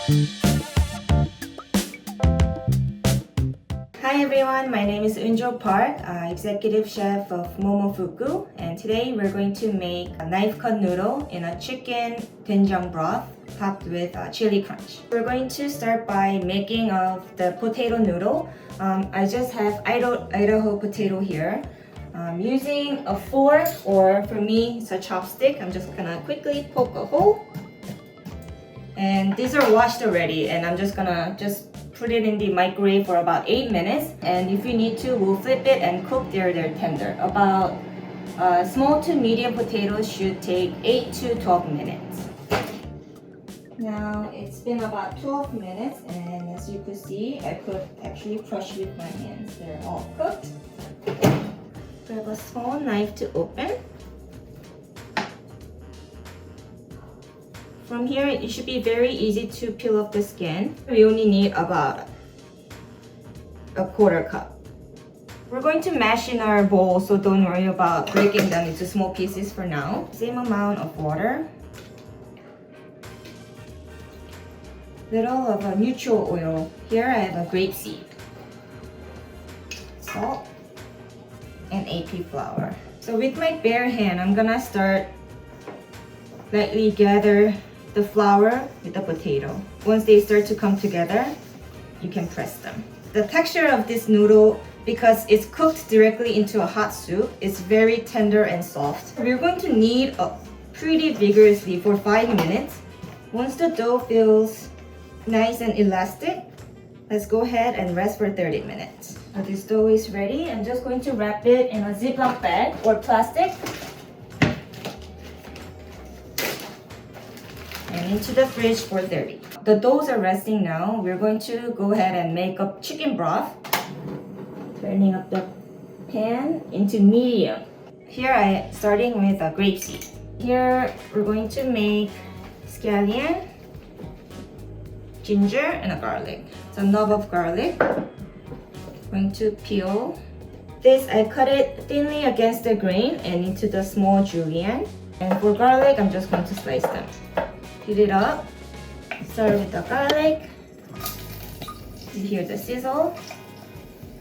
Hi everyone, my name is Eunjo Park, executive chef of Momofuku, and today we're going to make a knife cut noodle in a chicken doenjang broth topped with chili crunch. We're going to start by making of the potato noodle. I just have Idaho potato here. I'm using a fork, or for me it's a chopstick. I'm just gonna quickly poke a hole. And these are washed already, and I'm just gonna put it in the microwave for about 8 minutes. And if you need to, we'll flip it and cook they're tender. About small to medium potatoes should take 8 to 12 minutes. Now it's been about 12 minutes, and as you could see, I could actually crush with my hands. They're all cooked. Grab a small knife to open. From here, it should be very easy to peel off the skin. We only need about a quarter cup. We're going to mash in our bowl, so don't worry about breaking them into small pieces for now. Same amount of water. Little of a neutral oil. Here I have a grapeseed. Salt. And AP flour. So with my bare hand, I'm gonna start lightly gather the flour with the potato. Once they start to come together, you can press them. The texture of this noodle, because it's cooked directly into a hot soup, is very tender and soft. We're going to knead pretty vigorously for 5 minutes. Once the dough feels nice and elastic, let's go ahead and rest for 30 minutes. So this dough is ready. I'm just going to wrap it in a Ziploc bag or plastic and into the fridge for 30. The doughs are resting now. We're going to go ahead and make up chicken broth. Turning up the pan into medium. Here I starting with a grapeseed. Here we're going to make scallion, ginger, and a garlic. So a knob of garlic. Going to peel. This I cut it thinly against the grain and into the small julienne. And for garlic, I'm just going to slice them. Heat it up. Start with the garlic. You hear the sizzle.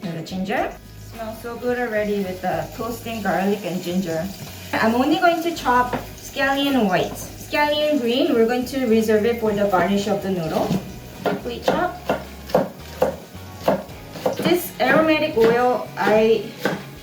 And the ginger. Smells so good already with the toasting garlic and ginger. I'm only going to chop scallion white. Scallion green, we're going to reserve it for the garnish of the noodle. Quickly chop. This aromatic oil, I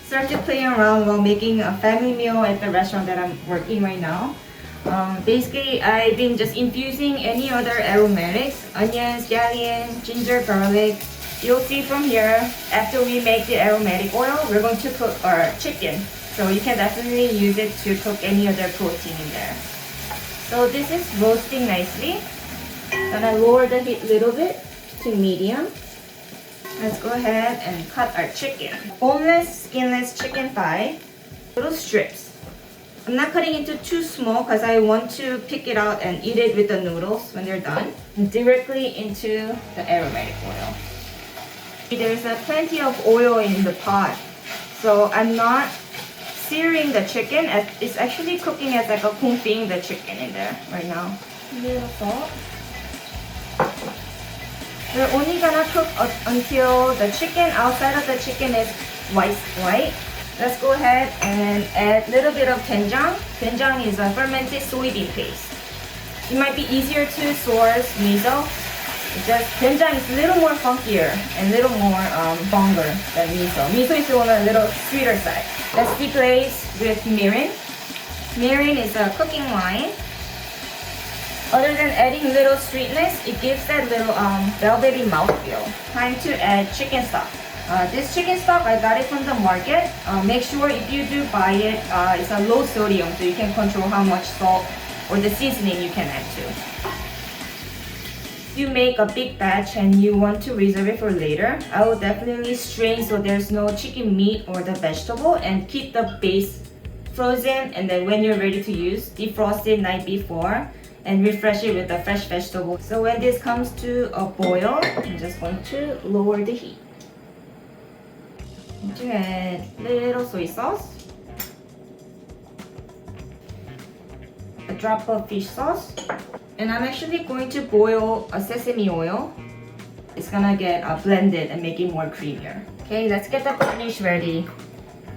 started playing around while making a family meal at the restaurant that I'm working right now. Basically, I've been just infusing any other aromatics, onion, scallion, ginger, garlic. You'll see from here, after we make the aromatic oil, we're going to cook our chicken. So you can definitely use it to cook any other protein in there. So this is roasting nicely. Gonna lower the heat a little bit to medium. Let's go ahead and cut our chicken. Boneless, skinless chicken thigh, little strips. I'm not cutting into too small because I want to pick it out and eat it with the noodles when they're done. And directly into the aromatic oil. There's plenty of oil in the pot, so I'm not searing the chicken. It's actually cooking as like a confing the chicken in there right now. A little salt. We're only gonna cook until the chicken outside of the chicken is white. Let's go ahead and add a little bit of doenjang. Doenjang is a fermented soybean paste. It might be easier to source miso. Just doenjang is a little more funkier and a little more longer than miso. Miso is on a little sweeter side. Let's deglaze with mirin. Mirin is a cooking wine. Other than adding little sweetness, it gives that little velvety mouthfeel. Time to add chicken stock. This chicken stock, I got it from the market. Make sure if you do buy it, it's a low sodium, so you can control how much salt or the seasoning you can add to. If you make a big batch and you want to reserve it for later, I will definitely strain so there's no chicken meat or the vegetable, and keep the base frozen, and then when you're ready to use, defrost it night before and refresh it with the fresh vegetable. So when this comes to a boil, I'm just going to lower the heat. To add little soy sauce, a drop of fish sauce. And I'm actually going to boil a sesame oil. It's gonna get blended and make it more creamier. Okay, let's get the garnish ready.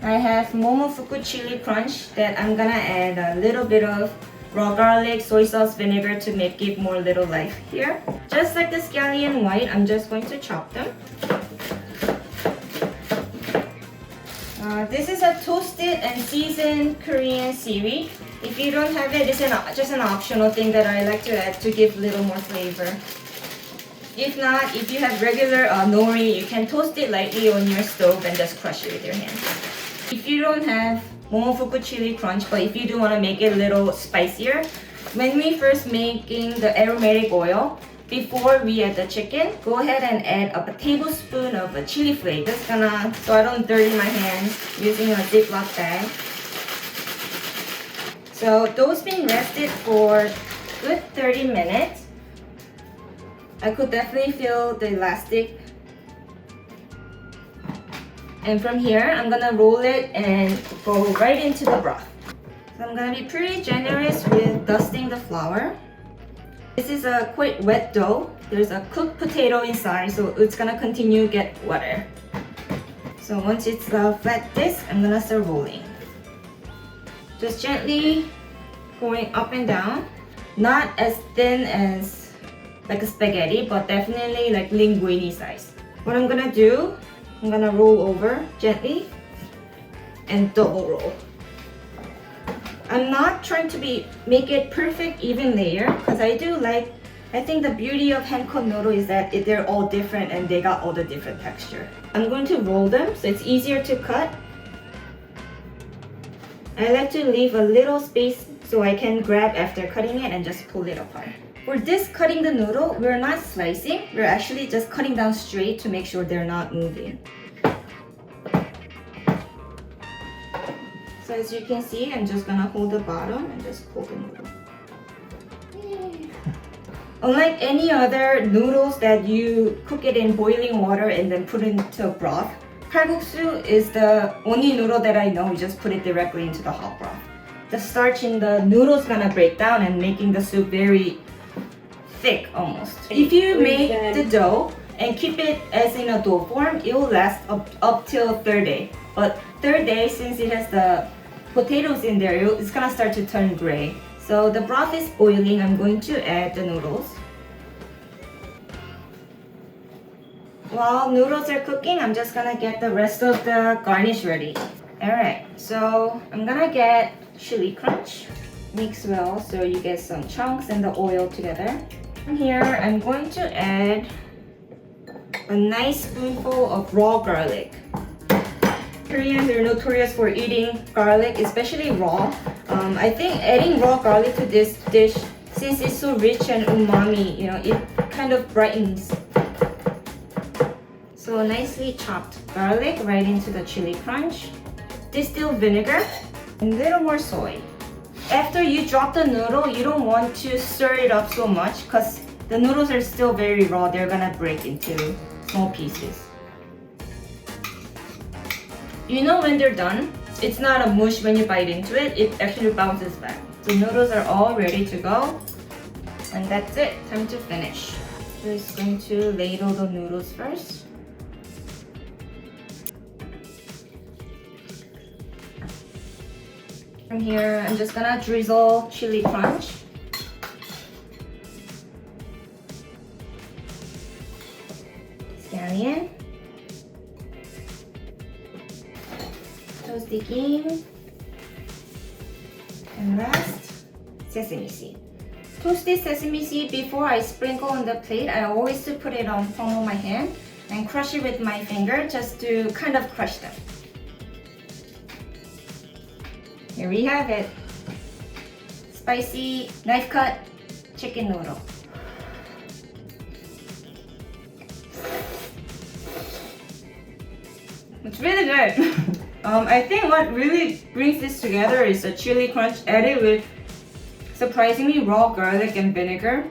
I have Momofuku chili crunch that I'm gonna add a little bit of raw garlic, soy sauce, vinegar to make it more little life here. Just like the scallion white, I'm just going to chop them. This is a toasted and seasoned Korean seaweed. If you don't have it, it's just an optional thing that I like to add to give a little more flavor. If not, if you have regular nori, you can toast it lightly on your stove and just crush it with your hands. If you don't have Momofuku chili crunch, but if you do want to make it a little spicier, when we first making the aromatic oil, before we add the chicken, go ahead and add a tablespoon of a chili flake. Just gonna, so I don't dirty my hands, using a Ziploc bag. So those been rested for good 30 minutes. I could definitely feel the elastic. And from here, I'm gonna roll it and go right into the broth. So I'm gonna be pretty generous with dusting the flour. This is a quite wet dough. There's a cooked potato inside, so it's gonna continue to get wetter. So once it's a flat disc, I'm gonna start rolling. Just gently going up and down. Not as thin as like a spaghetti, but definitely like linguine size. What I'm gonna do, I'm gonna roll over gently and double roll. I'm not trying to make it perfect even layer, because I think the beauty of hand-cut noodle is that they're all different and they got all the different texture. I'm going to roll them so it's easier to cut. I like to leave a little space so I can grab after cutting it and just pull it apart. For this cutting the noodle, we're not slicing, we're actually just cutting down straight to make sure they're not moving. So as you can see, I'm just gonna hold the bottom and just pull the noodle. Yay. Unlike any other noodles that you cook it in boiling water and then put it into a broth, Kalguksu is the only noodle that I know you just put it directly into the hot broth. The starch in the noodle is gonna break down and making the soup very thick almost. If you make the dough and keep it as in a dough form, it will last up till third day. But third day, since it has the potatoes in there, it's gonna start to turn gray. So the broth is boiling, I'm going to add the noodles. While noodles are cooking, I'm just gonna get the rest of the garnish ready. Alright, so I'm gonna get chili crunch. Mix well so you get some chunks and the oil together. From here, I'm going to add a nice spoonful of raw garlic. Koreans are notorious for eating garlic, especially raw. I think adding raw garlic to this dish, since it's so rich and umami, it kind of brightens. So nicely chopped garlic right into the chili crunch. Distilled vinegar and a little more soy. After you drop the noodle, you don't want to stir it up so much because the noodles are still very raw. They're gonna break into small pieces. You know when they're done, it's not a mush when you bite into it. It actually bounces back. The noodles are all ready to go. And that's it. Time to finish. We're just going to ladle the noodles first. From here, I'm just gonna drizzle chili crunch. Scallion. Toasted bean. And last, sesame seed. Toasted sesame seed, before I sprinkle on the plate, I always put it on palm of my hand and crush it with my finger just to kind of crush them. Here we have it. Spicy knife cut chicken noodle. It's really good. I think what really brings this together is the chili crunch added with surprisingly raw garlic and vinegar.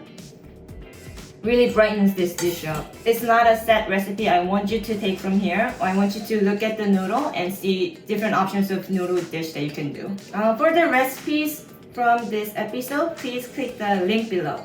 Really brightens this dish up. It's not a set recipe I want you to take from here. I want you to look at the noodle and see different options of noodle dish that you can do. For the recipes from this episode, please click the link below.